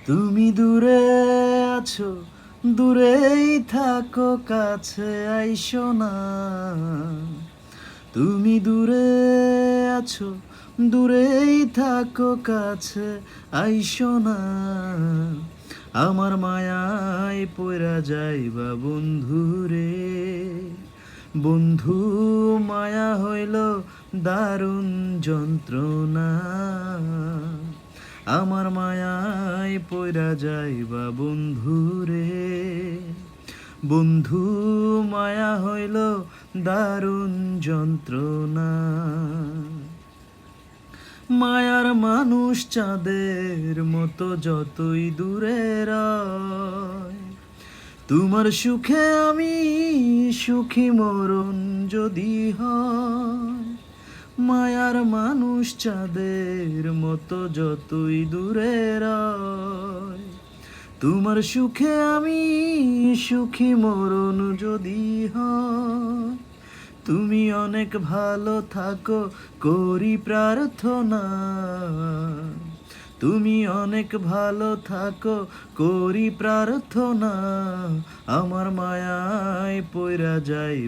তুমি দূরে আছো, দূরেই থাকো, কাছে আইসো না। তুমি দূরে আছো, দূরেই থাকো, কাছে আইসো না। আমার মায়ায় পইরা যাইবা বন্ধু রে। বন্ধু, মায়া হইল দারুণ যন্ত্রণা। আমার মায়ায় পইরা যাইবা বন্ধু রে। বন্ধু, মায়া হইল দারুণ যন্ত্রণা। মায়ার মানুষ চাঁদের মতো যতই দূরে রয়, তোমার সুখে আমি সুখী, মরণ যদি হয়। মায়ার মানুষ চাঁদের মতো যতই দূরে রয়, তোমার সুখে আমি সুখী, মরণ যদি হয়। তুমি অনেক ভালো থাকো, করি প্রার্থনা। তুমি অনেক ভালো থাকো, করি প্রার্থনা। আমার মায়ায় পইরা যাই